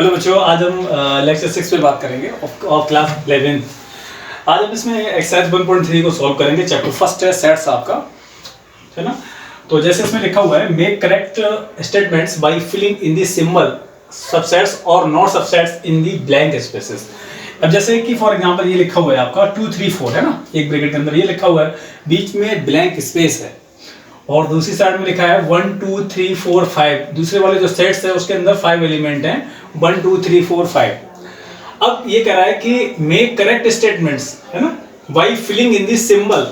Hello बच्चों, आज हम लेक्चर 6 पे बात करेंगे ऑफ क्लास 11। आज हम इसमें एक्सरसाइज 1.3 को सॉल्व करेंगे। चैप्टर फर्स्ट है सेट्स आपका, है ना। तो जैसे इसमें लिखा हुआ है, make correct statements by filling in the symbol subsets और not subsets in the blank spaces. अब जैसे कि फॉर एग्जांपल ये लिखा हुआ है आपका 2 3 4 है ना, एक ब्रैकेट के अंदर ये लिखा हुआ है, बीच में ब्लैंक स्पेस है और दूसरी साइड में लिखा है 1 2 3 4 5। दूसरे वाले जो सेट्स है उसके अंदर 5 एलिमेंट हैं, 1 2 3 4 5। अब ये कह रहा है कि मेक करेक्ट स्टेटमेंट्स, है ना, by filling in the symbol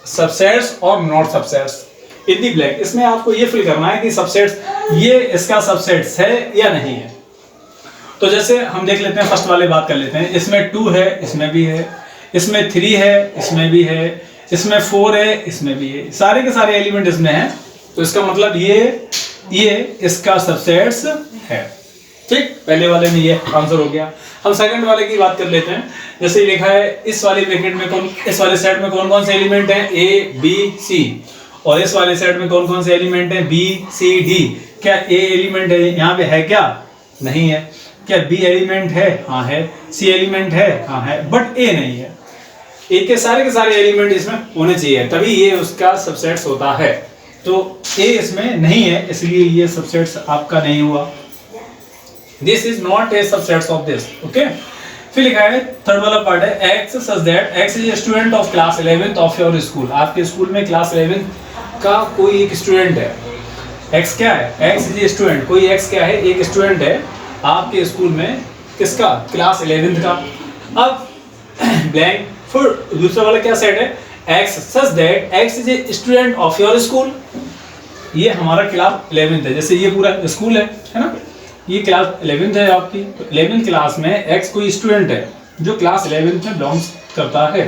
subsets और not subsets in the blank. इसमें आपको ये फिल करना है कि सबसेट्स ये इसका सबसेट्स है या नहीं है। तो जैसे हम देख लेते हैं, फर्स्ट वाले बात कर लेते हैं। इसमें 2 है, इसमें भी है, इसमें 3 है, इसमें भी है, इसमें 4 है, इसमें भी है, सारे के सारे एलिमेंट इसमें हैं। तो इसका मतलब ये इसका सबसेट्स है। ठीक, पहले वाले में ये आंसर हो गया। हम सेकंड वाले की बात कर लेते हैं। जैसे ये लिखा है, इस वाले ब्रैकेट में इस वाले सेट में कौन कौन से एलिमेंट हैं, ए बी सी, और इस वाले सेट में कौन कौन से एलिमेंट हैं, बी सी डी। क्या ए एलिमेंट है यहाँ पे, है क्या? नहीं है। क्या बी एलिमेंट है? हाँ है। सी एलिमेंट है? हाँ है, बट ए नहीं है। ए के सारे एलिमेंट इसमें होने चाहिए, तभी ये उसका सबसेट्स होता है। तो ए इसमें नहीं है, इसलिए ये सबसेट्स आपका नहीं हुआ। This is not a subsets of this. Okay, फिर लिखा है थर्ड वाला पार्ट है, X such that X is a student of class 11th of your school. आपके स्कूल में क्लास 11th का कोई एक स्टूडेंट है। एक्स क्या है? X is a student. कोई एक्स क्या है? एक स्टूडेंट है आपके स्कूल में, किसका? क्लास 11th का। अब ब्लैंक। फिर दूसरा वाला क्या सेट है, X such that X is a student of your school. ये हमारा क्लास 11th है, जैसे ये पूरा स्कूल है ना, ये क्लास 11th है आपकी। तो 11th क्लास में एक्स कोई स्टूडेंट है जो क्लास 11th में बिलोंग्स करता है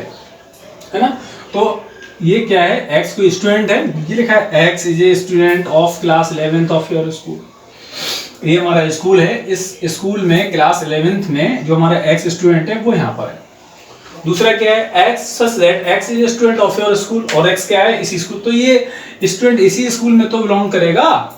ना। तो ये क्या है, एक्स कोई स्टूडेंट है, ये लिखा है x is a student of class 11th of your school. ये हमारा स्कूल है, इस स्कूल में क्लास 11th में जो हमारा एक्स स्टूडेंट है वो यहाँ पर है। दूसरा क्या है, X such that X is a student of your school, और एक्स क्या है, इसी स्कूल। तो ये स्टूडेंट इसी स्कूल में तो बिलोंग करेगा।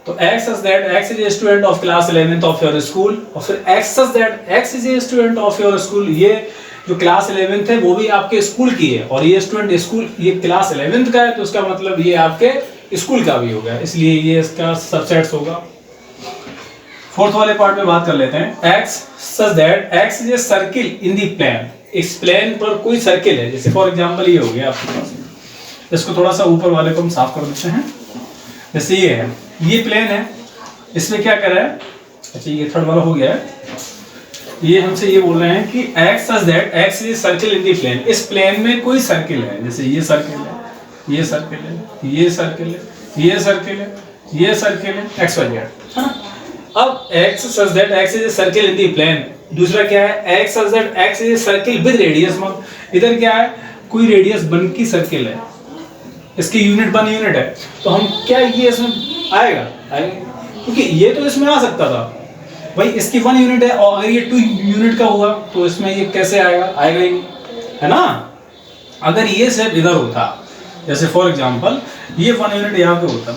तो x such that X is a student of class 11th of your school, और फिर x such that X is a student of your school. ये जो क्लास 11th है वो भी आपके स्कूल की है, और ये स्टूडेंट स्कूल ये क्लास 11th का है, तो उसका मतलब ये आपके स्कूल का भी हो गया, इसलिए ये इसका सबसेट्स होगा। फोर्थ वाले पार्ट में बात कर लेते हैं, X such that X is a circle in the plane. इस प्लेन पर कोई सर्किल है, जैसे फॉर एग्जांपल ये हो गया आपके पास। इसको थोड़ा सा ऊपर वाले को हम साफ कर देते हैं। जैसे ये है, ये प्लेन है, इसमें क्या कर रहा है, अच्छा ये थर्ड वाला हो गया है। ये हमसे ये बोल रहे हैं कि X such that X is a circle in the plane. इस प्लेन में कोई सर्किल है, जैसे ये सर्किल है, ये सर्किल है, ये सर्किल है, ये सर्किल है, ये सर्किल है, एक्स वाई जेड, है ना। अब x such that x is a circle in the plane। दूसरा क्या है, x such that x is a circle with radius 1। इधर क्या है, कोई रेडियस 1 की सर्किल है, इसकी यूनिट 1 यूनिट है। तो हम क्या ये इसमें आएगा, क्योंकि ये तो इसमें आ सकता था भाई, इसकी 1 यूनिट है, और अगर ये 2 यूनिट का हुआ तो इसमें ये कैसे आएगा, आएगा ही नहीं, है ना। अगर ये सिर्फ इधर होता, जैसे फॉर एग्जाम्पल ये 1 यूनिट यहाँ पे होता,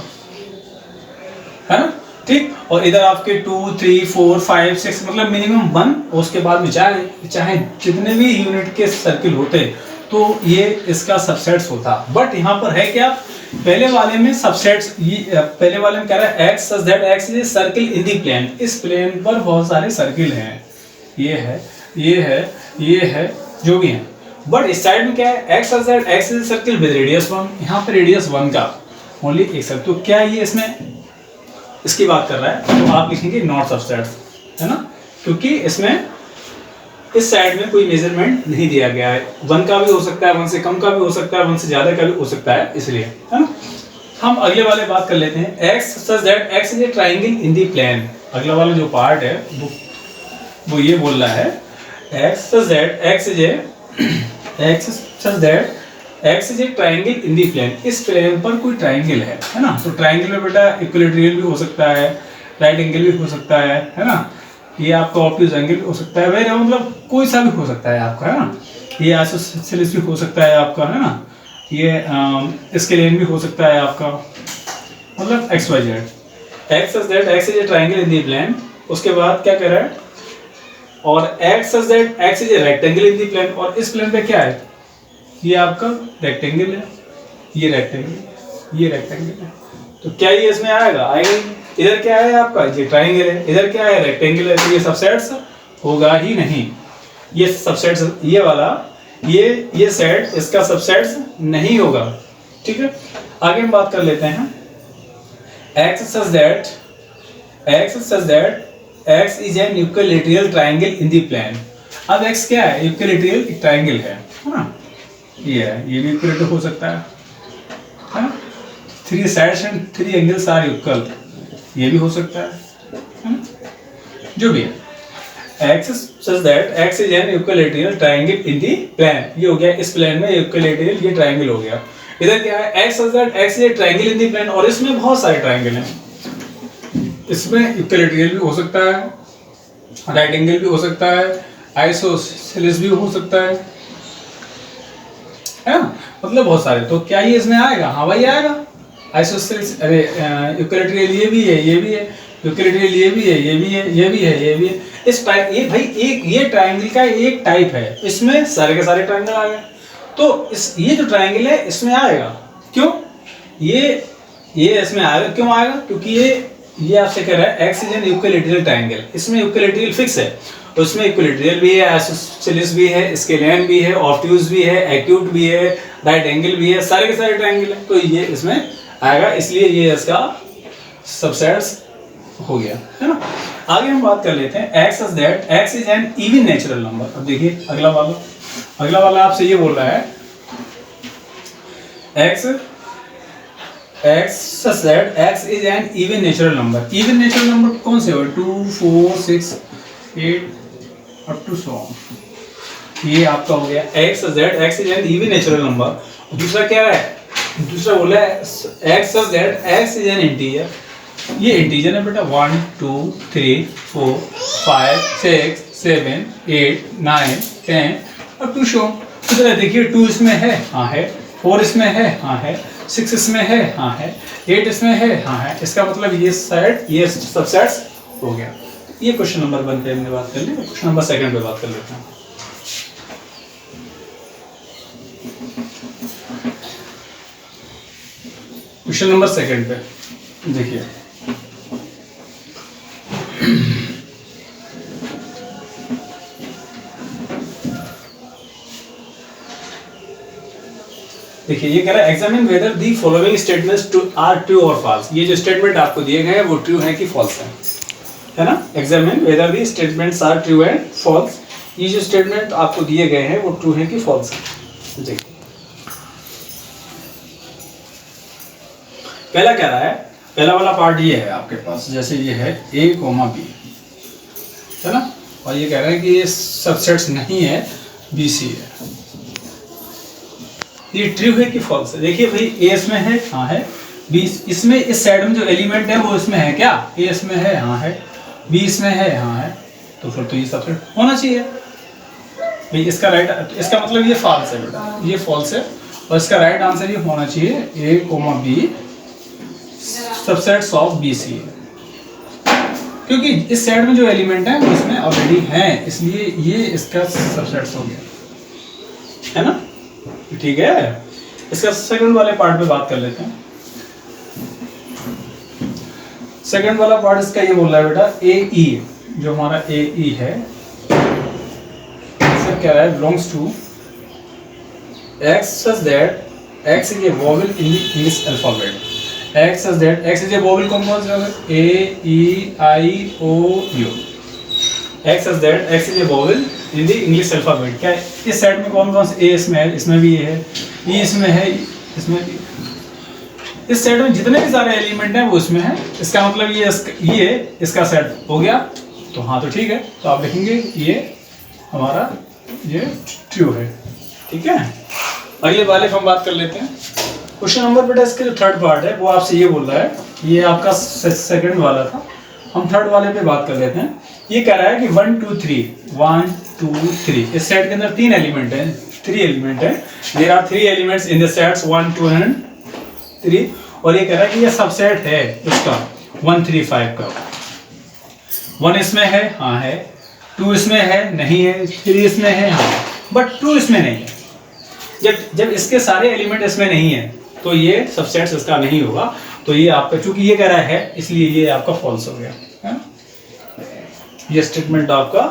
है ना, ठीक, और इधर आपके 2 3 4 5 6 मतलब मिनिमम 1, और उसके बाद में चाहे जितने भी यूनिट के सर्किल होते तो ये इसका सबसेट्स होता। बट यहाँ पर है क्या, पहले वाले में सबसेट्स, पहले वाले में कह रहा है X such that X is a circle in the plane. इस प्लेन पर बहुत सारे सर्किल हैं, ये है, ये है, ये है, जो भी हैं। बट इस साइड में क्या है, X such that X is a circle with radius 1। यहाँ पे रेडियस 1 का ओनली एक सर्किल। तो क्या ये इसमें इसकी बात कर रहा है, तो आप लिखेंगे नॉट सबसेट्स, है ना, क्योंकि इसमें इस साइड में कोई मेजरमेंट नहीं दिया गया है। 1 का भी हो सकता है, 1 से कम का भी हो सकता है, 1 से ज्यादा का भी हो सकता है, इसलिए, है ना। हम अगले वाले बात कर लेते हैं, X such that X is a triangle in the plane. अगला वाला जो पार्ट है वो ये बोल रहा है, X such that X is a triangle in the plane. इस प्लेन पर कोई ट्रायंगल है ना। तो ट्रायंगल में बेटा इक्विलैटरल भी हो सकता है, राइट एंगल भी हो सकता है ना, ये आपका ऑब्ट्यूज एंगल भी हो सकता है, वैसे मतलब कोई सा भी हो सकता है आपका, है ना। ये आइसोसेलेस भी हो सकता है आपका, है ना, ये स्केलेन भी हो सकता है आपका, मतलब X Y Z. X such that X is a triangle in the plane उसके बाद क्या कह रहा है, और X such that X is a rectangle in the plane, और इस प्लेन पे क्या है, ये आपका रेक्टेंगल है, ये रेक्टेंगल, ये रेक्टेंगल है, तो क्या ये इसमें आएगा, आएगा ही। इधर क्या है आपका, ये ट्राइंगल है, इधर क्या है, रेक्टेंगल है, तो ये सबसेट्स होगा ही नहीं, ये सबसेट्स, ये वाला ये सेट इसका सबसेट्स नहीं होगा, ठीक है। आगे हम बात कर लेते हैं, x such that x is an equilateral triangle in the plane। अब x क्या है, इक्विलेटरल ट्रायंगल है ना, ये है, ये भी इक्विलेटरल हो सकता है ना, 3 sides and 3 angles are equal, ये भी हो सकता है ना? जो भी है, x such that x is an equilateral triangle in the plane, ये हो गया इस प्लेन में इक्विलेटरल, ये ट्रायंगल हो गया। इधर क्या है, x such that x is a triangle in the plane, और इसमें बहुत सारे ट्रायंगल हैं, इसमें इक्विलेटरल भी हो सकता है, राइट एंगल भी हो सकता है, आइसोसेलेस भी हो सकता है ना, मतलब बहुत सारे। तो क्या ये इसमें आएगा, हाँ भाई आएगा, आइसोसेलेस, अरे इक्विलेटरल ये भी है, ये भी है, इक्विलेटरल ये भी है, ये भी है, ये भी है, ये भी है। इस टाइप, ये भाई एक ये ट्रायंगल का एक टाइप है, इसमें सारे के सारे ट्रायंगल आ गए, तो इस ये जो ट्रायंगल है इसमें आएगा, क्यों ये इसमें आएगा, क्यों आएगा, क्योंकि ये आपसे कह रहा है x is an equilateral triangle, इसमें इक्विलेटरल फिक्स है, तो इसमें इक्विलेटरल भी है, आइसोसेलेस भी है, स्केलियन भी है, ऑब्ट्यूज भी है, एक्यूट भी है, राइट एंगल भी है, सारे के सारे ट्रायंगल है, तो ये इसमें आएगा, इसलिए ये इसका सबसेट्स हो गया, है ना। आगे हम बात कर लेते हैं, x such that x is an even natural number. अब देखिए अगला वाला आपसे ये बोल रहा है, x such that x is an even natural number। even natural number कौन से हो, 2 4 6 8 up to so on, ये आपका हो गया x such that x is an even natural number। दूसरा क्या है, दूसरा बोला है x such that x is an integer, ये इंटीजर है बेटा, 1 2 3 4 5 6 7 8 9 10 up to so। तो देखिए 2 इसमें है, हाँ है, 4 इसमें है, हाँ है, 6 इसमें है, हाँ है, 8 इसमें है, हाँ है, इसका मतलब ये सेट, ये सबसेट्स हो गया। ये क्वेश्चन नंबर 1 पे हमने बात कर ली, क्वेश्चन नंबर 2 पे बात कर लेते हैं। क्वेश्चन नंबर 2 पे देखिए, देखिए ये कह रहा है examine whether the following statements are true और फॉल्स। ये जो स्टेटमेंट आपको दिए गए हैं वो ट्रू है कि फॉल्स है ना। Examine whether the statements are true and false, ये जो स्टेटमेंट आपको दिए गए हैं वो ट्रू है कि फॉल्स है। देखिए पहला कह रहा है, पहला वाला पार्ट ये है आपके पास, जैसे ये है a, b है ना, और ये कह रहा है कि ये सबसेट्स नहीं है, BC है। ये ट्रू है कि फॉल्स है। देखिए भाई A इसमें है, हाँ है, B इसमें, इस साइड में जो एलिमेंट है वो इसमें है क्या, A इसमें है, हाँ है, B इसमें है, हाँ है, तो फिर तो ये सबसेट होना चाहिए भाई। इसका राइट, इसका मतलब ये फॉल्स है बेटा, ये फॉल्स है, और इसका राइट आंसर ये होना चाहिए A, B subsets of BC है, क्योंकि इस साइड में जो एलिमेंट है वो इसमें ऑलरेडी है, इसलिए ये इसका सबसेट्स हो गया, है ना। ठीक है, इसका सेकंड वाले पार्ट पे बात कर लेते हैं। सेकंड वाला पार्ट इसका ये बोल रहा है बेटा AE, जो हमारा AE है, इसका क्या है, belongs to x such that x is a vowel in the English alphabet। x such that x is a vowel कौन से होगा, A E I O U। x such that x is a vowel in the English alphabet। क्या है, इस set में कौन कौन से, A इसमें है, इसमें भी है, E इसमें है, इसमें भी, इस सेट में जितने भी सारे एलिमेंट हैं वो इसमें है, इसका मतलब ये इसका सेट हो गया, तो हाँ तो ठीक है, तो आप लिखेंगे ये हमारा ये ट्रू है। ठीक है, अगले वाले हम बात कर लेते हैं। क्वेश्चन नंबर बेटा इसके जो थर्ड पार्ट है वो आपसे ये बोल रहा है, ये आपका सेकंड वाला था, हम थर्ड वाले पे बात कर लेते हैं। ये कह रहा है कि 1 2 3 1 2 3, इस सेट के अंदर 3 एलिमेंट हैं, 3 एलिमेंट है, there are 3 elements in the sets 1 2 and 3, और ये कह रहा है कि ये सबसेट है इसका 1 3 5 का। 1 इसमें है, हाँ है, 2 इसमें है, नहीं है, 3 इसमें है, हाँ, बट 2 इसमें नहीं है। जब इसके सारे एलिमेंट इसमें नहीं है तो ये सबसेट्स इसका नहीं होगा। तो ये आपका, चूंकि ये कह रहा है इसलिए ये आपका फॉल्स हो गया है, ये स्टेटमेंट आपका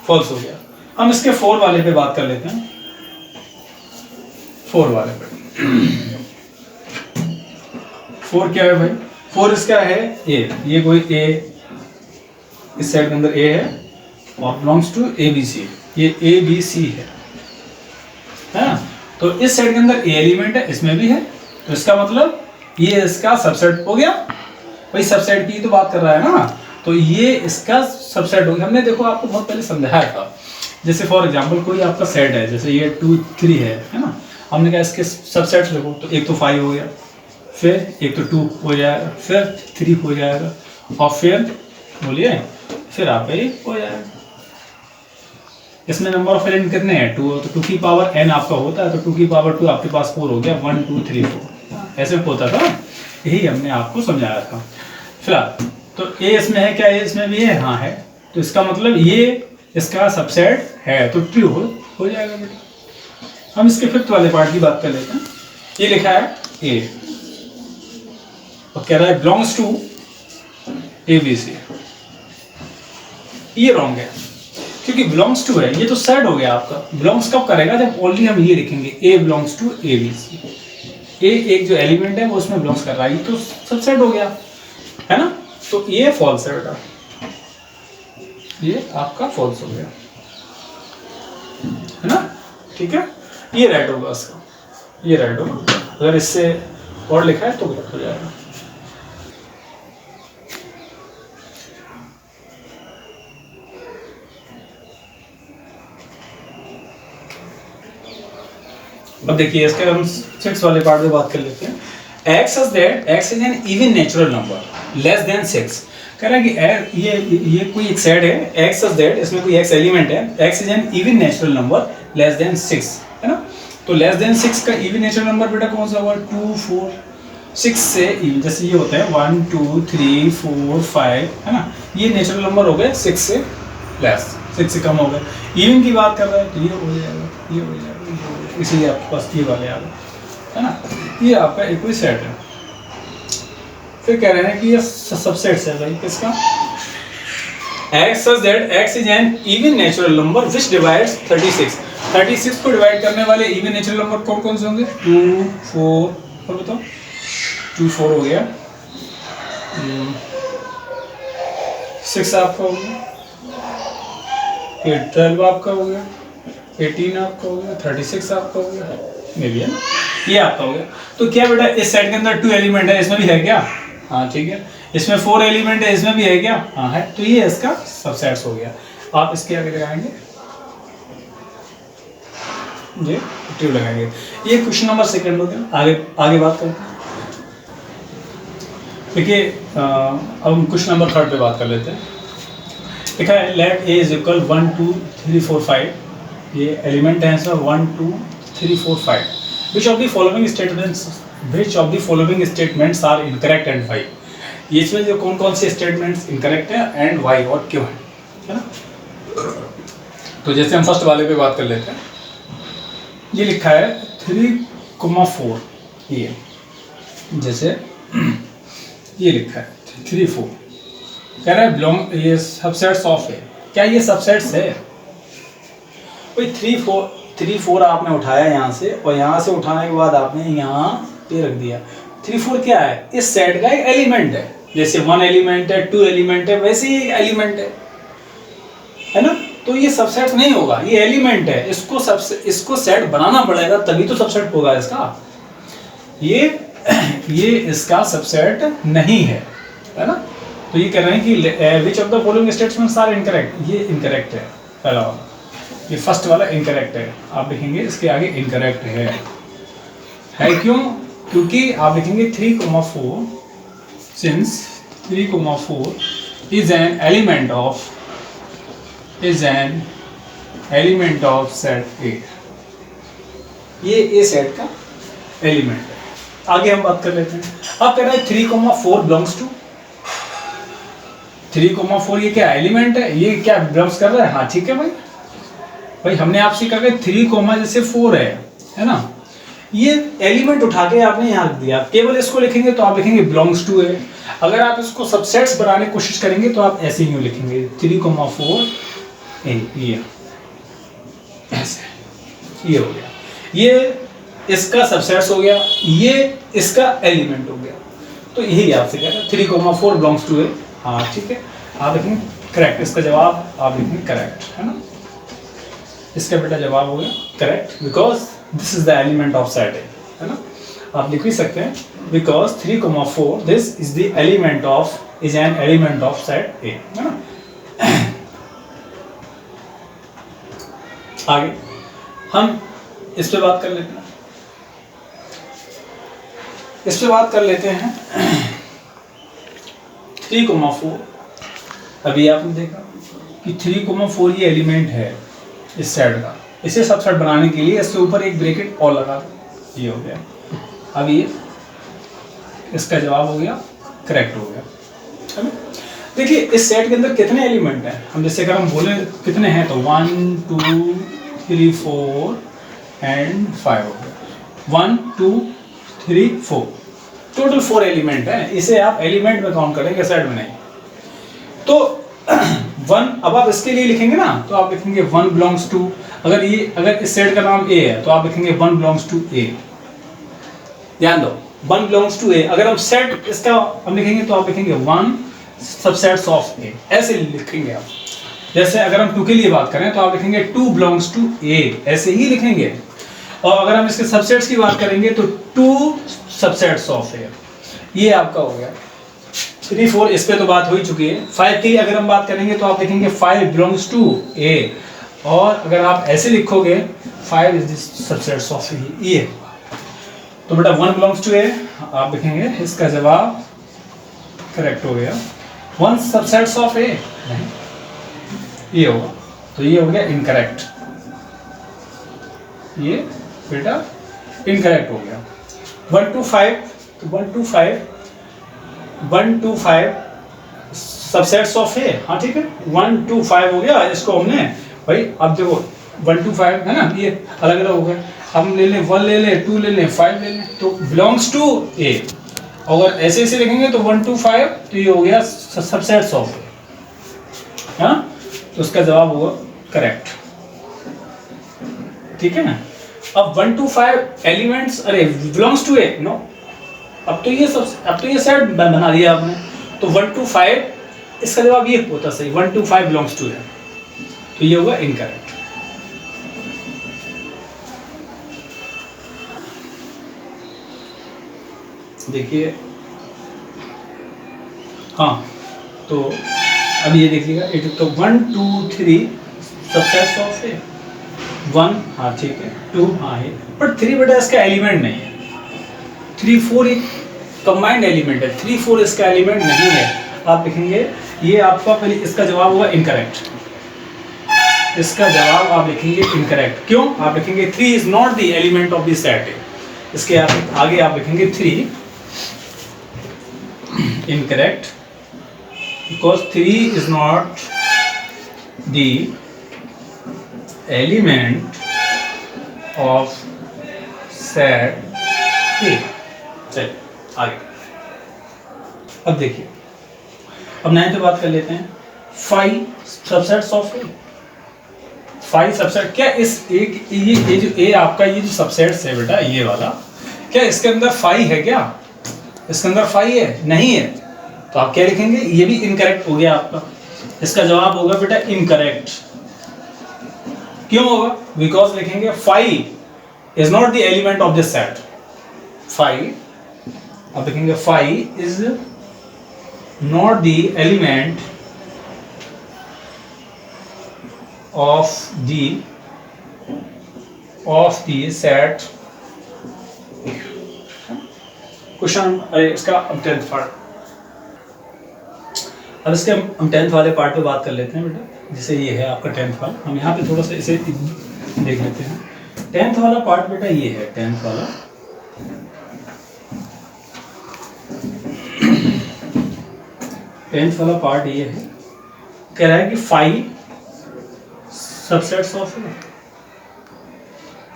फॉल्स हो गया। हम इसके 4 वाले पे बात कर लेते हैं। 4 वाले पे 4 क्या है भाई? 4 इसका है ए, ये कोई ए इस साइड के अंदर ए है और belongs to A B C, ये ए बी सी है ना। तो इस साइड के अंदर ए एलिमेंट है, इसमें भी है, तो इसका मतलब ये इसका सबसेट हो गया। भाई सबसेट की तो बात कर रहा है ना, तो ये इसका सबसेट हो गया। हमने देखो आपको बहुत पहले समझाया था, जैसे फॉर एग्जांपल कोई आपका सेट है, जैसे ये 2 3 है ना, हमने कहा इसके सबसेट्स देखो, तो एक तो 5 हो गया, फिर एक तो 2 हो जाएगा, फिर 3 हो जाएगा, और फिर बोलिए फिर आपका 1 हो जाएगा। इसमें नंबर ऑफ एलिमेंट कितने हैं? 2, तो 2 की पावर n आपका होता है, तो 2 की पावर 2 आपके पास 4 हो गया, 1 2 3 4 ऐसे होता था। यही हमने आपको समझाया था। फिलहाल तो a इसमें है क्या? a इसमें भी है, हाँ है, तो इसका मतलब ये इसका सबसेट है, तो ट्रू हो जाएगा बेटा। हम इसके 5th वाले पार्ट की बात कर लेते हैं। ये लिखा है a और कह रहा है belongs to A B C. ये रॉन्ग है, क्योंकि बिलोंग्स टू है, ये तो सेट हो गया आपका। बिलोंग्स कब करेगा? जब ओनली हम ये लिखेंगे A belongs to A B C. A एक जो एलिमेंट है वो उसमें बिलोंग्स कर रहा है, ये तो सबसेट हो गया है ना। तो ये फॉल्स है बेटा, ये आपका फॉल्स हो गया है ना, ठीक है। ये राइट होगा इसका, ये राइट होगा। अगर इससे और लिखा है तो गलत हो जाएगा। अब देखिए इसके हम 6 वाले पार्ट में बात कर लेते हैं। x such that x is an even natural number less than 6। कह रहा है कि ये कोई एक सेट है x such that, इसमें कोई x एलिमेंट है, x is an even natural number less than 6 है ना। तो less than 6 का even natural number बेटा कौन सा हुआ? 2 4 6 से even, जैसे ये होता है 1 2 3 4 5 है ना, ये नेचुरल नंबर हो गए 6 से लेस, 6 से कम हो गए। इवन की बात कर रहे हैं तो ये हो जाएगा, ये हो जाएगा, इसलिए आपके पास ये वाले आ गए है ना। ये आपका एक कोई सेट है। फिर कह रहे हैं कि ये सबसेट है भाई किसका? x such that x is an even natural number which divides 36। 36 को डिवाइड करने वाले इवन नेचुरल नंबर कौन कौन से होंगे? 2 4 और बताओ, 2 4 हो गया, 6 आपका हो गया, 12 आपका हो गया, 18 आपका हो गया, 36 आपका हो गया, मे भी है ना, ये आपका हो गया। तो क्या बेटा इस सेट के अंदर 2 एलिमेंट है, इसमें भी है क्या? हाँ ठीक है। इसमें 4 एलिमेंट है, इसमें भी है क्या? हाँ है। तो ये इसका सबसेट्स हो गया। आप इसके आगे लगाएंगे, ये ट्रू लगाएंगे। ये क्वेश्चन नंबर 2 हो गया। आगे बात करते हैं। देखिए अब हम क्वेश्चन नंबर 3 पे बात कर लेते हैं। लिखा है लेट a इज इक्वल 1 2 3 4 5। ये एलिमेंट है इसमें 1 2 3 4 5। Which of the following statements are incorrect and why? ये इसमें जो कौन कौन से स्टेटमेंट्स इनकरेक्ट है एंड वाई, और क्यों है ना। तो जैसे हम फर्स्ट वाले पे बात कर लेते हैं। ये लिखा है 3,4। ये जैसे ये लिखा है 3 4, कह रहा है बिलोंग, ये सबसेट्स ऑफ है। क्या ये सबसेट्स है? भाई 3 4 आपने उठाया यहाँ से, और यहाँ से उठाने के बाद आपने यहाँ पे रख दिया। 3 4 क्या है? इस सेट का एक एलिमेंट है। जैसे 1 एलिमेंट है, 2 एलिमेंट है, वैसे ही एलिमेंट है ना। तो ये सबसेट नहीं होगा, ये एलिमेंट है। इसको सेट बनाना पड़ेगा तभी तो सबसेट होगा इसका। ये इसका सबसेट नहीं है ना। तो ये कह रहे हैं कि which of the following statements are incorrect. ये इनकरेक्ट है पहला वाला, ये फर्स्ट वाला इनकरेक्ट है। आप लिखेंगे इसके आगे इनकरेक्ट है क्यों? क्योंकि आप लिखेंगे 3,4 since 3,4 is an element of set A। ये A सेट का एलिमेंट है। आगे हम बात कर लेते हैं। अब कह रहा है 3,4 बिलोंग्स टू 3,4 ये क्या एलिमेंट है, ये क्या बिलोंग्स कर रहा है? हाँ ठीक है भाई, भाई हमने आपसे कहा कि 3, जैसे 4 है ना, ये एलिमेंट उठा के आपने यहाँ रख दिया, केवल इसको लिखेंगे तो आप लिखेंगे बिलोंग्स टू ए। अगर आप इसको सबसेट्स बनाने की कोशिश करेंगे तो आप ऐसे ही लिखेंगे 3,4 ए, ये ऐसे, ये हो गया, ये इसका सबसेट्स हो गया, ये इसका एलिमेंट हो गया। तो यही आपसे कह रहा है 3,4 बिलोंग्स टू ए। हाँ ठीक है, आप लिखेंगे करेक्ट, इसका जवाब आप लिखेंगे करेक्ट, है ना, इसका बेटा जवाब हो गया correct, because this is the element of set ए, है ना। आप लिख भी सकते हैं because 3,4 this is the element of, is an element of set ए, है ना। आगे हम इस पे बात कर लेते हैं, इस पे बात कर लेते हैं 3,4। अभी आपने देखा कि 3,4 ये एलिमेंट है इस सेट का, इसे सबसेट बनाने के लिए इसके ऊपर एक ब्रैकेट और लगा, ये हो गया। अब ये इसका जवाब हो गया करेक्ट, हो गया, है ना। देखिए इस सेट के अंदर कितने एलिमेंट हैं, हम जैसे अगर हम बोले कितने हैं तो 1 2 3 4 एंड 5 हो गया, 1 2 3 4, टोटल 4 एलिमेंट है। इसे आप एलिमेंट में काउंट करेंगे, सेट में नहीं। तो 1, अब आप इसके लिए लिखेंगे ना तो आप लिखेंगे 1 बिलोंग्स टू, अगर इस सेट का नाम ए है तो आप लिखेंगे 1 बिलोंग्स टू ए। ध्यान दो 1 बिलोंग्स टू ए, अगर हम सेट इसका हम लिखेंगे तो आप लिखेंगे 1 सबसेट्स ऑफ ए, ऐसे लिखेंगे आप। जैसे अगर हम 2 के लिए बात करें तो आप लिखेंगे 2 बिलोंग्स टू ए, ऐसे ही लिखेंगे। और अगर हम इसके सबसेट्स की बात करेंगे तो 2 सबसेट्स ऑफ ए, ये आपका हो गया। 3 4 इस पे तो बात हो ही चुकी है। 5 की अगर हम बात करेंगे तो आप लिखेंगे 5 बिलोंग्स टू ए, और अगर आप ऐसे लिखोगे 5 इज द सबसेट्स ऑफ ए। तो बेटा 1 बिलोंग्स टू ए आप लिखेंगे, इसका जवाब करेक्ट हो गया। 1 सबसेट्स ऑफ ए नहीं, ये होगा, तो ये हो गया इनकरेक्ट, ये बेटा इनकरेक्ट हो गया। 1 to 5, तो 1 to 5 सबसेट्स ऑफ ए, हाँ ठीक है, 1 to 5 हो गया। इसको हमने भाई अब देखो 1 to 5 है ना, ये अलग अलग हो गए, हम ले लें 1 ले लें 2 ले लें 5 ले लें, तो बिलोंग्स टू ए। अगर ऐसे ऐसे लिखेंगे तो 1 to 5, तो ये हो गया सबसेट्स ऑफ ए, हाँ, तो उसका जवाब होगा करेक्ट, ठीक है ना। अब 1 to 5 एलिमेंट्स, अरे बिलोंग्स टू ए नो, अब तो ये सेट बना दिया आपने, तो 1 to 5 इसका जवाब ये होता सही, 1 to 5 बिलोंग्स टू ए, तो ये होगा इनकरेक्ट। देखिए हाँ, तो अब ये देखिएगा, तो 1 2 3 सबसेट्स ऑफ ए, 1 हाँ ठीक है, 2 हाँ है, बट 3 बेटा इसका एलिमेंट नहीं है। 3 4 एक कंबाइंड एलिमेंट है, 3 4 इसका एलिमेंट नहीं है। आप लिखेंगे ये आपका पहले, इसका जवाब होगा इनकरेक्ट, इसका जवाब आप लिखेंगे इनकरेक्ट। क्यों? आप लिखेंगे 3 is not the element of the set. इसके आगे आप लिखेंगे 3 incorrect, because 3 is not the element of set ए। चलिए आगे, अब देखिए, अब 9 पे बात कर लेते हैं। 5 सबसेट्स ऑफ ए, 5 सबसेट, क्या इस एक ये जो ए आपका ये जो सबसेट्स है बेटा, ये वाला, क्या इसके अंदर 5 है? क्या इसके अंदर 5 है? नहीं है, तो आप क्या लिखेंगे? ये भी इनकरेक्ट हो गया आपका, इसका जवाब होगा बेटा इनकरेक्ट। क्यों होगा? बिकॉज लिखेंगे 5 is not the element of this set. 5 आप लिखेंगे 5 is not the element of the set. Question इसका हम 10th पार्ट, अब इसके हम 10th वाले पार्ट पे बात कर लेते हैं बेटा। जैसे ये है आपका 10th वाला, हम यहाँ पे थोड़ा सा इसे देख लेते हैं। 10th वाला पार्ट बेटा ये है 10th वाला। 10th वाला पार्ट ये है, कह रहा है कि 5 subsets of A,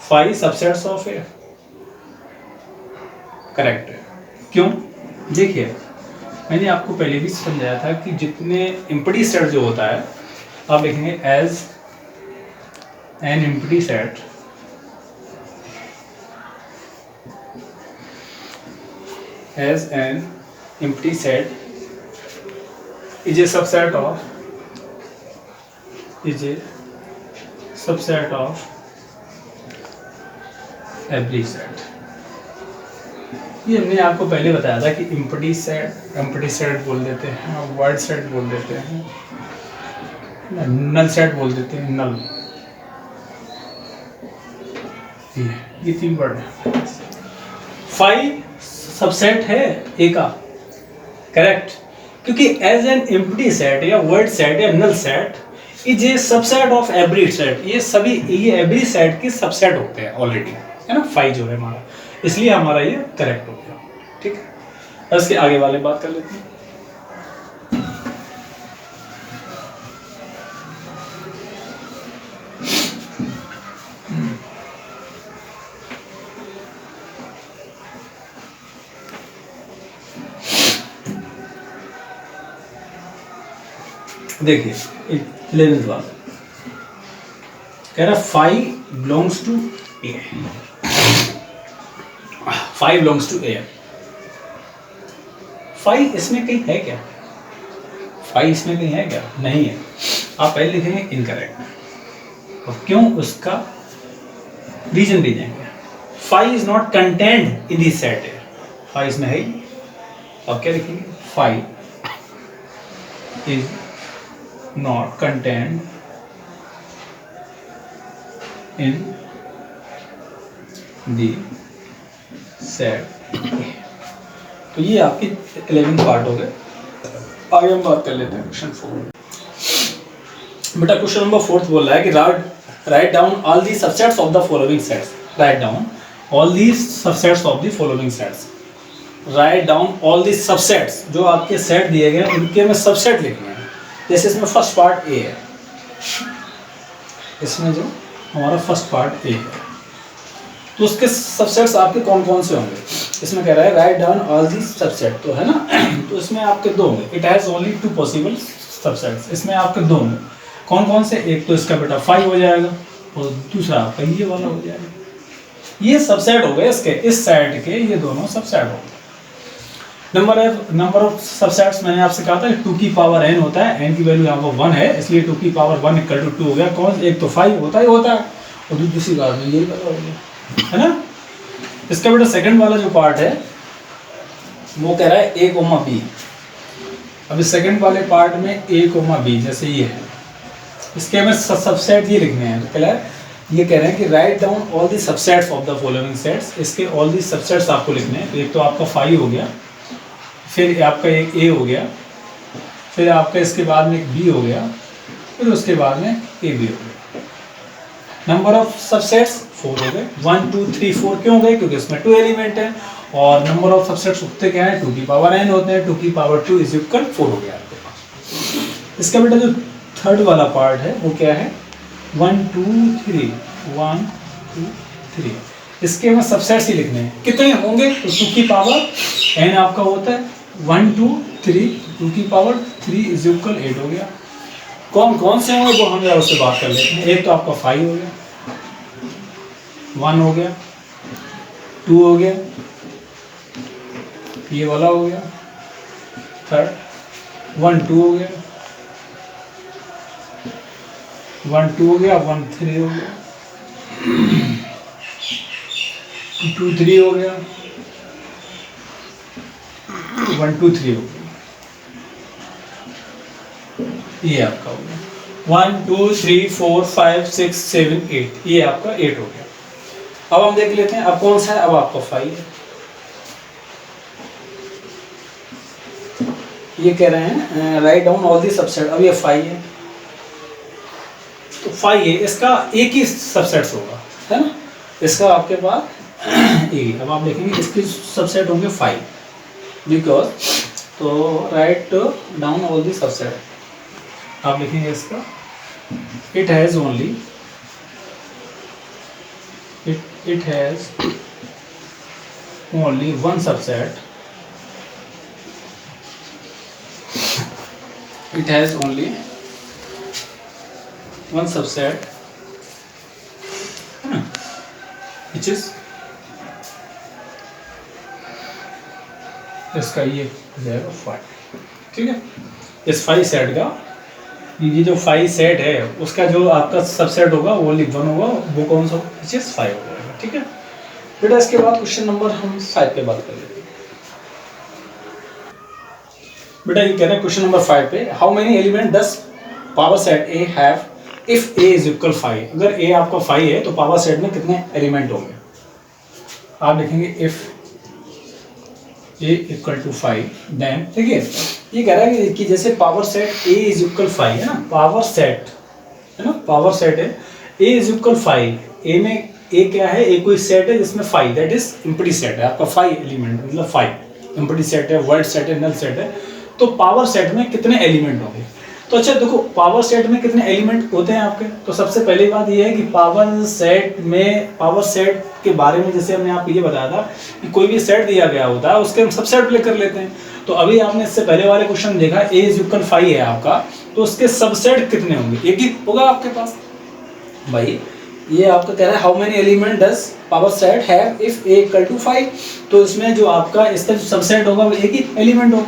5 subsets of A, correct है। क्यों? देखिए मैंने आपको पहले भी समझाया था कि जितने एम्प्टी सेट जो होता है आप लिखेंगे as an empty set as an empty set is a subset of every set। ये हमने आपको पहले बताया था कि एम्प्टी सेट बोल देते हैं, वाइड सेट बोल देते हैं, नल सेट बोल देते हैं, नल, ये 3 वर्ड है। 5 सबसेट है ए का, करेक्ट, क्योंकि एज एन एम्प्टी सेट या वर्ड सेट या null set is a subset of every set, ये एवरी सेट के सबसेट होते हैं ऑलरेडी, है ना। 5 जो है हमारा, इसलिए हमारा ये करेक्ट हो गया, ठीक है। इसके आगे वाले बात कर लेते हैं। देखिए 11th बात कह रहा 5 belongs to A, 5 belongs to A. 5 इसमें कहीं है क्या? 5 इसमें कहीं है क्या? नहीं है। आप पहले लिखेंगे इनकरेक्ट, और क्यों उसका रीजन भी देंगे। 5 is not content in this set है, 5 इसमें है ही। अब क्या लिखेंगे? 5 is not contained in the set A। तो ये आपकी 11th पार्ट हो गए। आगे हम बात कर लेते हैं क्वेश्चन 4। बेटा क्वेश्चन नंबर 4 बोल रहा है कि write down all the subsets of the following sets. Write down all the subsets of the following sets. Write down all the subsets, जो आपके सेट दिए गए उनके में सबसेट लिखने हैं। जैसे इसमें फर्स्ट पार्ट ए है, इसमें जो हमारा फर्स्ट पार्ट ए है, तो उसके सबसेट्स आपके कौन कौन से होंगे? इसमें कह रहा है write down all the subset, तो है ना। तो इसमें आपके 2 होंगे। It has only 2 possible subsets. इसमें आपके 2 होंगे। कौन कौन से? एक तो इसका बेटा 5 हो जाएगा, और दूसरा आपका ये वाला हो जाएगा। ये सबसेट हो गए इसके, इस सेट के ये दोनों सबसेट हो गए। नंबर ऑफ सबसेट्स मैंने आपसे कहा था 2 की पावर n होता है, n की वैल्यू यहाँ पर 1 है, इसलिए 2 की पावर 1 = 2 हो गया। कौन? एक तो 5 होता है और दूसरी बात में ये वाला हो गया, है ना। इसका बेटा सेकंड वाला जो पार्ट है वो कह रहा है a, b। अब इस सेकंड वाले पार्ट में a, b जैसे ये है, इसके हमें सबसेट ये लिखने हैं। तो ये कह रहे हैं कि write down all the subsets of the following sets. इसके ऑल दी सबसेट्स आपको लिखने हैं। तो एक तो आपका 5 हो गया, फिर आपका एक ए हो गया, फिर आपका इसके बाद में एक बी हो गया, फिर उसके बाद में ए बी हो गया। नंबर ऑफ सबसेट्स 4 हो गए। 1 2 3 4 क्यों हो गए? क्योंकि इसमें 2 एलिमेंट है। और नंबर ऑफ सबसेट्स होते क्या है? 2 की पावर n होते हैं। 2 की पावर 2 = 4 हो गया आपके पास। इसका बेटा जो थर्ड वाला पार्ट है वो क्या है? 1 2 3 1 2 3। इसके में सबसेट्स ही लिखने हैं। कितने होंगे? तो 2 की पावर n आपका होता है 1 2 3, 2 की पावर 3 = 8 हो गया। कौन कौन से होंगे वो हम जरा उससे बात कर लेते हैं। एक तो आपका 5 हो गया, 1 हो गया, 2 हो गया, ये वाला हो गया, थर्ड 1 2 हो गया, 1 2 हो गया, 1 3 हो गया, 2 3 हो गया, 1 2 3 हो गया। ये आपका हो गया 1 2 3 4 5 6 7 8। ये आपका 8 हो गया। अब हम देख लेते हैं अब कौन सा है। अब आपका 5 है। ये कह रहे हैं write down all the subset. अब ये 5 है, तो 5 है, इसका एक ही सबसेट्स होगा, है ना। इसका आपके पास एक। अब आप देखेंगे इसके सबसेट होंगे 5, बिकॉज तो write down all the subset, आप लिखेंगे इसका it has only it has only one subset, it has only one subset, है ना, which is, इसका ये हो जाएगा 5, ठीक है। इस 5 सेट का ये जो 5 सेट है उसका जो आपका सबसेट होगा वो ओनली 1 होगा, वो कौन सा, which is 5 होगा, ठीक है बेटा। इसके बाद क्वेश्चन नंबर हम 5 पे बात कर लेते हैं। बेटा ये कह रहे हैं क्वेश्चन नंबर 5 पे, how many element does power set A have if A is equal 5। अगर ए आपका 5 है तो पावर सेट में कितने एलिमेंट होंगे, आप लिखेंगे if A equal to 5 then, ठीक है। ये कह रहा है कि जैसे power set A is equal 5 है ना, पावर सेट है ना, पावर सेट है ए इज इक्वल 5, ए में ए क्या है, ए कोई सेट है जिसमें 5 दैट इज एम्प्टी सेट है आपका, 5 एलिमेंट मतलब 5 एम्प्टी सेट है, वर्ड सेट है, नल सेट है। तो पावर सेट में कितने एलिमेंट होंगे, तो अच्छा देखो पावर सेट में कितने एलिमेंट होते हैं आपके। तो सबसे पहली बात ये है कि पावर सेट में, पावर सेट के बारे में जैसे हमने आपको ये बताया था कि कोई भी सेट दिया गया होता है उसके हम सबसेट प्ले कर लेते हैं। तो अभी आपने इससे पहले वाले क्वेश्चन देखा ए इज इक्वल 5 है आपका, तो उसके सबसेट कितने होंगे, एक ही होगा आपके पास भाई। ये आपका कह रहा है how many element does power set have if A equal to 5, तो इसमें जो आपका इसका जो सबसेट होगा वो एक ही एलिमेंट होगा।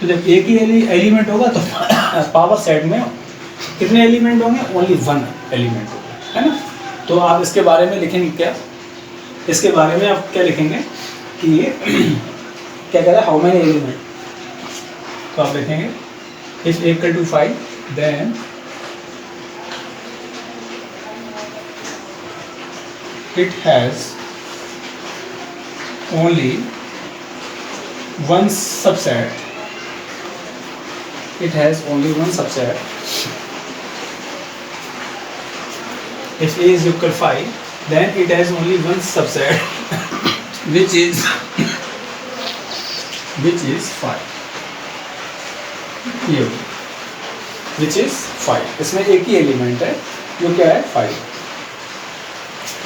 तो जब एक ही एलिमेंट होगा तो पावर सेट में कितने एलिमेंट होंगे, ओनली 1 एलिमेंट होगा, है ना। तो आप इसके बारे में लिखेंगे क्या, इसके बारे में आप क्या लिखेंगे कि क्या कह रहा है हाउ मेनी एलिमेंट, तो आप लिखेंगे if A equal to 5 then it has only one subset, it has only one subset, if a is equal 5 then it has only one subset which is 5, ये which is 5, इसमें एक ही element है जो क्या है 5,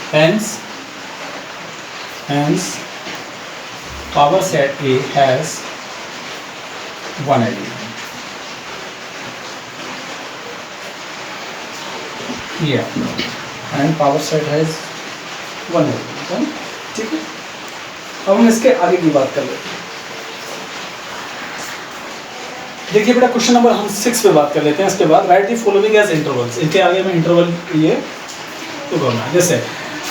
hence power set A has one element, yeah, and power set has one element, ठीक है। अब हम इसके आगे की बात कर लेते हैं। देखिए बेटा क्वेश्चन नंबर हम 6 पे बात कर लेते हैं। इसके बाद write the following as intervals, इनके आगे में इंटरवल ये तो करना है, जैसे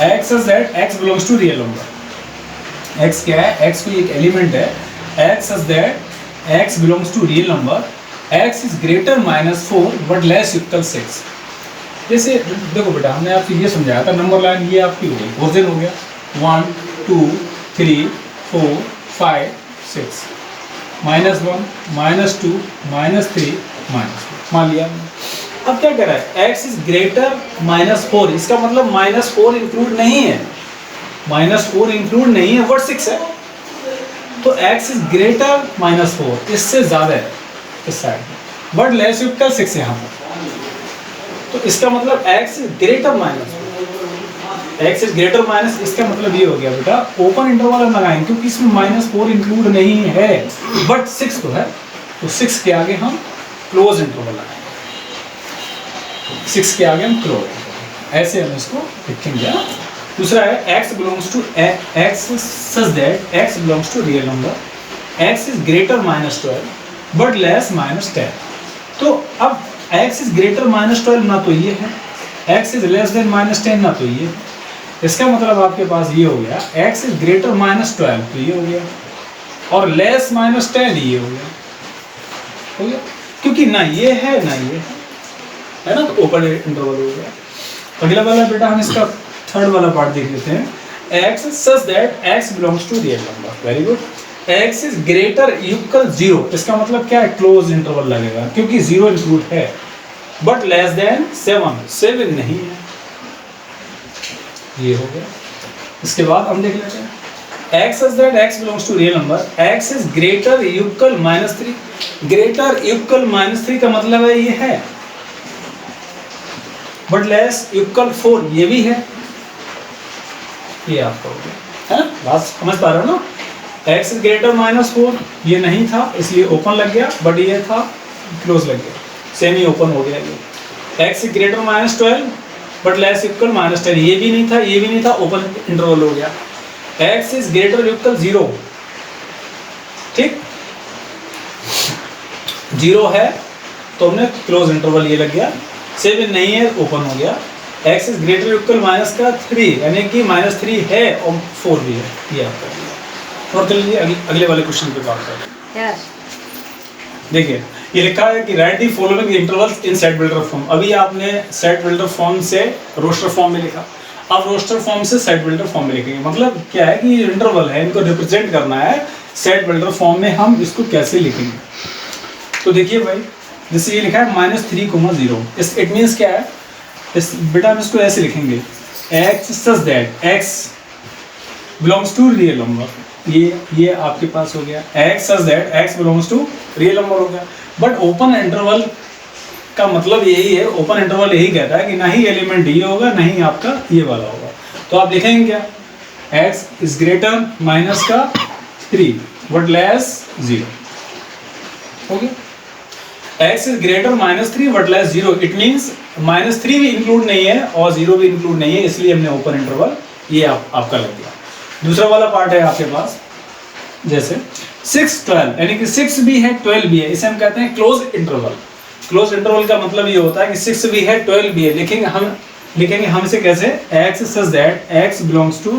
x is that x belongs to real number, x क्या है, x कोई एक एलिमेंट है, x is that x belongs to real number, x is greater -4 but less equal 6। जैसे देखो बेटा हमने आपको ये समझाया था, नंबर लाइन ये आपकी हो गई, ओरिजिन हो गया 1 2 3 4 5 6, -1 -2 -3 -4 मान लिया। अब क्या कह रहा है, x इज ग्रेटर -4, इसका मतलब -4 इंक्लूड नहीं है, -4 इंक्लूड नहीं है, वर्ड 6 है, तो x इज ग्रेटर -4, इससे ज्यादा है इस साइड में, बट लेस इक्वल 6 यहाँ पर। तो इसका मतलब x is greater -4, x is greater minus, इसका मतलब ये हो गया बेटा ओपन इंटरवल हम लगाएंगे क्योंकि इसमें -4 इंक्लूड नहीं है, बट 6 तो है, तो 6 के आगे हम क्लोज इंटरवल लगाएंगे, 6 के आगे हम क्लोज, ऐसे हम इसको लिखेंगे। दूसरा है x belongs to x such that x belongs to real number, x is greater -12 but less -10। तो अब x is greater -12 ना तो ये है, x is less than -10 ना तो ये है, इसका मतलब आपके पास ये हो गया x is greater -12 तो ये हो गया, और less -10 ये हो गया, क्योंकि ना ये है ना ये है ना, तो ओपन इंटरवल हो गया। अगला वाला बेटा हम इसका थर्ड वाला पार्ट देख लेते हैं, x such that x belongs to real number, very good, x is greater equal 0, इसका मतलब क्या है, क्लोज इंटरवल लगेगा क्योंकि 0 इंक्लूड है, बट लेस देन 7 नहीं है, ये हो गया। इसके बाद हम देख लेते हैं x such that x belongs to real number, x is greater equal -3, greater equal -3 का मतलब है ये है, बट लेस इक्वल 4 ये भी है, ये आपका हो गया है, बात समझ पा रहे हो ना। x इज ग्रेटर -4 ये नहीं था इसलिए ओपन लग गया, बट ये था क्लोज लग गया, सेम ही ओपन हो गया ये। x is greater -12 but less equal -10 ये भी नहीं था, ये भी नहीं था, ओपन इंटरवल हो गया। x इज ग्रेटर इक्वल 0, ठीक 0 है तो हमने क्लोज इंटरवल ये लग गया, सेम नहीं है ओपन हो गया। x इज ग्रेटर इक्वल -3 यानी कि -3 है और 4 भी है, ये आपका दिया। और चलिए अगले वाले क्वेश्चन पे बात करते हैं। देखिए ये लिखा है कि right the following intervals in set builder form. अभी आपने सेट बिल्डर फॉर्म से रोस्टर फॉर्म में लिखा, अब रोस्टर फॉर्म से सेट बिल्डर फॉर्म में लिखेंगे। मतलब क्या है कि ये इंटरवल है, इनको रिप्रेजेंट करना है सेट बिल्डर फॉर्म में, हम इसको कैसे लिखेंगे। तो देखिए भाई जैसे ये लिखा है -3,0, इस इट मीन्स क्या है, इस बेटा हम इसको ऐसे लिखेंगे x such that x belongs to real number, ये आपके पास हो गया x such that x belongs to real number हो गया। बट ओपन इंटरवल का मतलब यही है, ओपन इंटरवल यही कहता है कि ना ही एलिमेंट ये होगा ना ही आपका ये वाला होगा। तो आप लिखेंगे क्या, x is greater -3 but less 0 हो गया। x is greater -3 but less 0 it means -3 भी इंक्लूड नहीं है और 0 भी इंक्लूड नहीं है, इसलिए हमने ओपन इंटरवल ये आपका लग गया। दूसरा वाला पार्ट है आपके पास जैसे 6 12 यानी कि 6 भी है 12 भी है, इसे हम कहते हैं क्लोज इंटरवल। क्लोज इंटरवल का मतलब ये होता है कि 6 भी है 12 भी है। लिखेंगे हम इसे कैसे, x such that x belongs to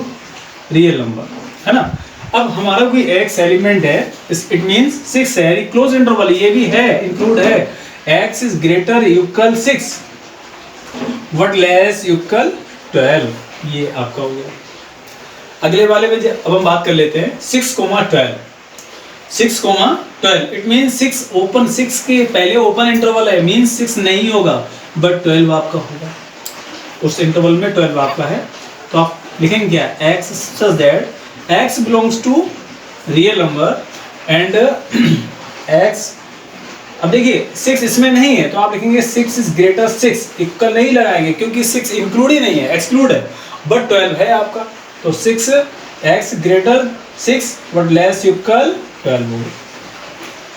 real number, है ना। अब हमारा कोई x एलिमेंट है, इट मींस 6 है, क्लोज इंटरवल ये भी है, इंक्लूड है। x is greater equal 6 but less equal 12, ये आपका हो गया। अगले वाले में अब हम बात कर लेते हैं 6,12 इट मींस 6 ओपन, 6 के पहले ओपन इंटरवल है, मींस 6 नहीं होगा बट 12 आपका होगा, उस इंटरवल में 12 आपका है। तो आप लिखेंगे क्या, x such that x belongs to real number and x, अब देखिए 6 इसमें नहीं है तो आप लिखेंगे 6 इज ग्रेटर 6, इक्वल नहीं लगाएंगे क्योंकि 6 इंक्लूड ही नहीं है, एक्सक्लूड है, बट 12 है आपका, तो 6 x greater 6 but less equal 12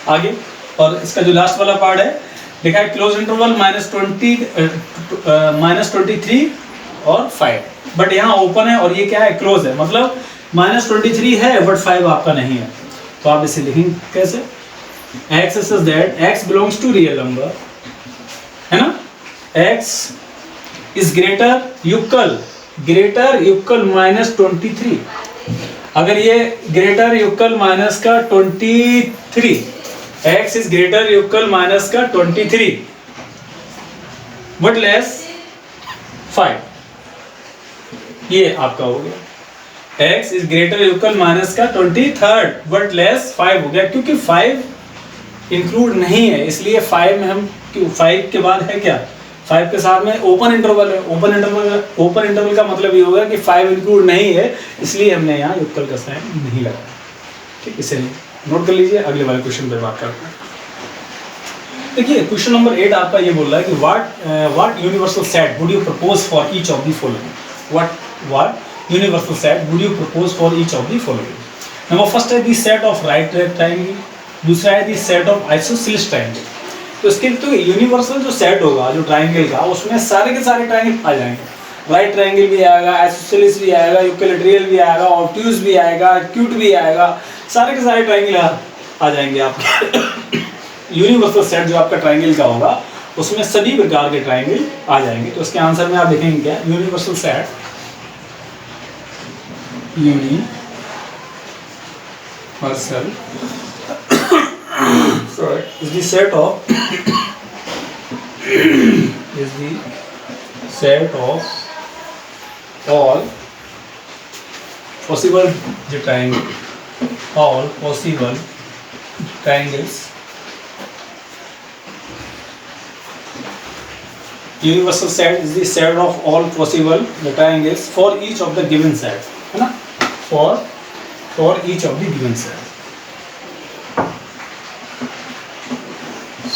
आगे। और इसका जो लास्ट वाला पार्ट है लिखा है क्लोज इंटरवल -23 और 5, बट यहाँ ओपन है और ये क्या है, क्लोज है, मतलब -23 है बट 5 आपका नहीं है। तो आप इसे लिखेंगे कैसे, x such that x belongs to real number, है ना, x is greater equal -23, अगर ये ग्रेटर इक्वल माइनस का 23, x is greater equal minus का 23 बट लेस 5, ये आपका हो गया। x is greater equal minus का 23 बट लेस 5 हो गया, क्योंकि 5 इंक्लूड नहीं है इसलिए 5 में हम 5 के बाद है क्या, 5 के साथ में ओपन इंटरवल है, ओपन इंटरवल का मतलब ये होगा कि 5 इंक्लूड नहीं है, इसलिए हमने यहाँ युगल का साइन नहीं लगाया। ठीक, इसे नोट कर लीजिए। अगले वाले क्वेश्चन पे बात करते हैं। देखिए क्वेश्चन नंबर 8 आपका ये बोल रहा है कि what universal set would you propose for each of the following. What universal set would you propose for each of the following. Number first है the set of right triangle, दूसरा है the set of isosceles triangle. तो इसके तो universal जो set होगा जो triangle का, उसमें सारे के सारे ट्रायंगल आ जाएंगे। राइट ट्रायंगल भी आएगा, आइसोसेलेस भी आएगा, इक्विलैटरल भी आएगा, ऑब्ट्यूज भी आएगा, एक्यूट भी आएगा, सारे के सारे ट्रायंगल आ जाएंगे आपके। यूनिवर्सल सेट जो आपका ट्रायंगल का होगा उसमें सभी प्रकार के ट्रायंगल आ जाएंगे। तो इसके आंसर में आप देखेंगे क्या, universal set universal is the set of all possible triangles. Universal set is the set of all possible triangles for each of the given set, है ना, for for each of the given set,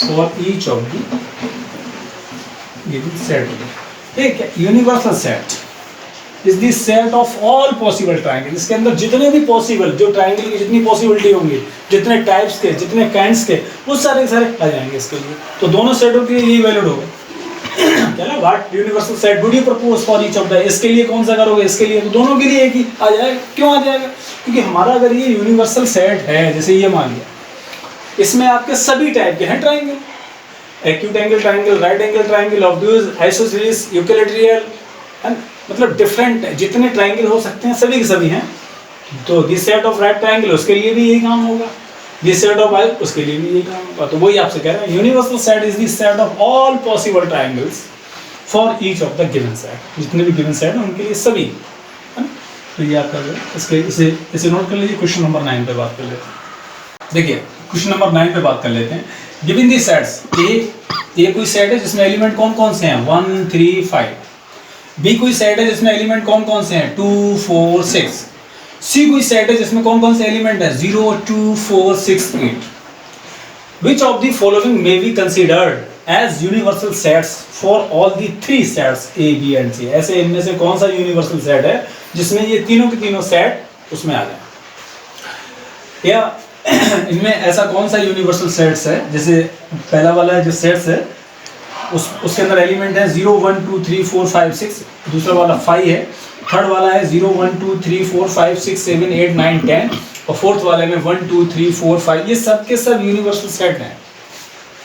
for each of the given set. ठीक है, universal set is the set of all possible triangle. इसके अंदर जितने भी possible, जो triangle की जितनी पॉसिबिलिटी होंगी, जितने टाइप्स के, जितने काइंड्स के, वो सारे सारे आ जाएंगे इसके लिए। तो दोनों सेटों के लिए यही वैलिड होगा। क्या ना, what universal set would you propose for each of the, इसके लिए कौन सा करोगे, इसके लिए, तो दोनों के लिए एक ही आ जाएगा। क्यों आ जाएगा? क्योंकि हमारा अगर ये यूनिवर्सल सेट है, जैसे ये मान लिया, इसमें आपके सभी टाइप के हैं triangle, acute angle triangle, right angle triangle, obtuse, isosceles, Euclidean, मतलब डिफरेंट जितने ट्राइंगल हो सकते हैं सभी के सभी हैं। तो this set of right triangle, उसके लिए भी यही काम होगा, दिस सेट ऑफ आई, उसके लिए भी यही काम होगा। तो वही आपसे कह रहे हैं, universal set is the set of all possible triangles for each of the given set. जितने भी गिवन सेट हैं उनके लिए सभी, है ना। तो ये आप कर रहे हैं, इसके इसे नोट कर लीजिए। क्वेश्चन नंबर 9 पे बात कर लेते हैं। देखिए क्वेश्चन नंबर 9 पे बात कर लेते हैं। गिवन दी सेट्स, ए कोई सेट है जिसमें एलिमेंट कौन कौन से हैं, 1 3 5। बी कोई सेट है जिसमें एलिमेंट कौन कौन से हैं, 2 4 6। सी कोई सेट है जिसमें कौन कौन से एलिमेंट है, 0 2 4 6 8। Which of the following may be considered as universal sets for all the 3 sets A B and C. ऐसे इनमें से कौन सा यूनिवर्सल सेट है जिसमें ये तीनों के तीनों सेट उसमें आ जाए, या इनमें ऐसा कौन सा यूनिवर्सल सेट्स है, जैसे पहला वाला जो सेट्स है उसके अंदर एलिमेंट है 0 1 2 3 4 5 6, दूसरा वाला 5 है, थर्ड वाला है 0 1 2 3 4 5 6 7 8 9 10, और फोर्थ वाले में 1 2 3 4 5। ये सब के सब यूनिवर्सल सेट हैं।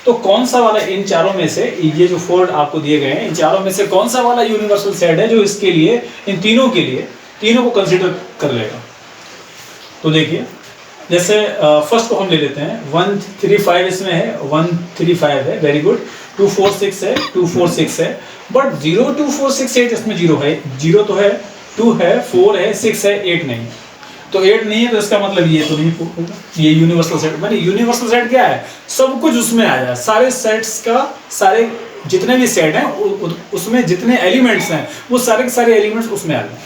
तो कौन सा वाला इन चारों में से, ये जो 4 आपको दिए गए हैं, इन चारों में से कौन सा वाला यूनिवर्सल सेट है जो इसके लिए, इन तीनों के लिए, तीनों को कंसीडर कर लेगा। तो देखिए जैसे फर्स्ट को हम ले लेते हैं, 1 3 5 इसमें है, 1 3 5 है, वेरी गुड। 2 4 6 है, 2 4 6 है, बट 0 2 4 6 8 इसमें 0 है, 0 तो है, 2 है, 4 है, 6 है, 8 नहीं। तो 8 नहीं है तो इसका मतलब ये तो नहीं होगा, ये यूनिवर्सल सेट। माने यूनिवर्सल सेट क्या है, सब कुछ उसमें आ जाए, सारे सेट्स का, सारे जितने भी सेट हैं उसमें जितने एलिमेंट्स हैं वो सारे के सारे एलिमेंट्स उसमें आ जाए।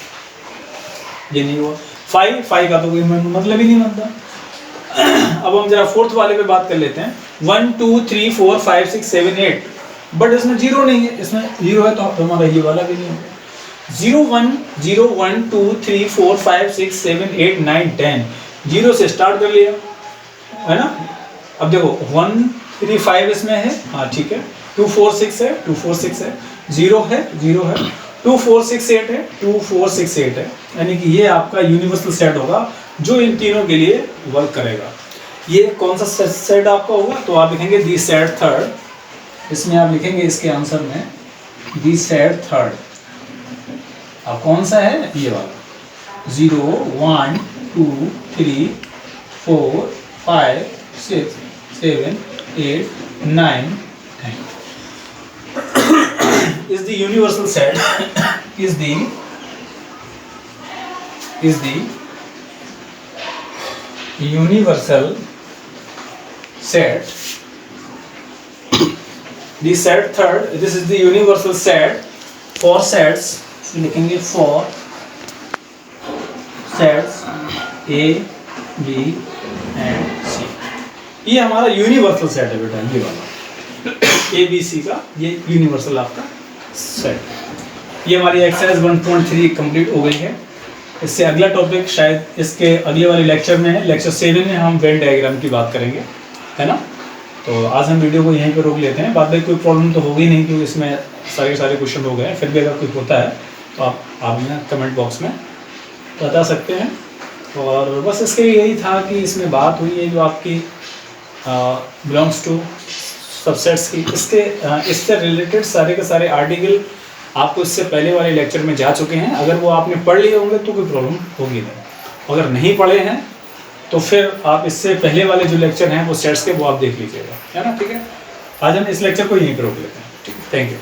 ये नहीं हुआ। 5 का तो कोई मतलब ही नहीं बनता। अब हम जरा फोर्थ वाले पे बात कर लेते हैं, 1 2 3 4 5 6 7 8, बट इसमें 0 नहीं है, इसमें 0 है तो हमारा ये वाला भी नहीं है। 0 1 2 3 4 5 6 7 8 9 10, 0 से स्टार्ट कर लिया, है ना। अब देखो 1 3 5 इसमें है, हाँ ठीक है, 2 4 6 है, 2 4 6 है, 0 है, 0 है, 2 4 6 8 है, 2 4 6 8 है, यानी कि ये आपका यूनिवर्सल सेट होगा जो इन तीनों के लिए वर्क करेगा। ये कौन सा सेट आपका होगा, तो आप लिखेंगे दी सेट थर्ड, इसमें आप लिखेंगे इसके आंसर में दी सेट थर्ड। अब कौन सा है, ये वाला 0 1 2 3 4 5 6 7 8 9 10 is the universal set is the universal set, the set third, this is the universal set for sets, लिखेंगे for sets A B and C। ये हमारा यूनिवर्सल सेट है बेटा, ये वाला A B C का ये यूनिवर्सल आपका सेट। ये हमारी एक्सरसाइज 1.3 कंप्लीट हो गई है। इससे अगला टॉपिक शायद इसके अगले वाले लेक्चर में है, लेक्चर 7 में हम वेन डायग्राम की बात करेंगे, है ना। तो आज हम वीडियो को यहीं पर रोक लेते हैं। बाद में कोई प्रॉब्लम तो होगी नहीं क्योंकि इसमें सारे क्वेश्चन हो गए। फिर भी अगर कोई होता है तो आप ना कमेंट बॉक्स में बता सकते हैं। और बस इसके यही था कि इसमें बात हुई है जो आपकी बिलोंग्स टू सबसेट्स की, इससे रिलेटेड सारे के सारे आर्टिकल आपको इससे पहले वाले लेक्चर में जा चुके हैं। अगर वो आपने पढ़ लिए होंगे तो कोई प्रॉब्लम होगी नहीं। अगर नहीं पढ़े हैं तो फिर आप इससे पहले वाले जो लेक्चर हैं वो सेट्स के वो आप देख लीजिएगा, है ना। ठीक है, आज हम इस लेक्चर को यहीं पर रोक लेते हैं। ठीक है, थैंक यू।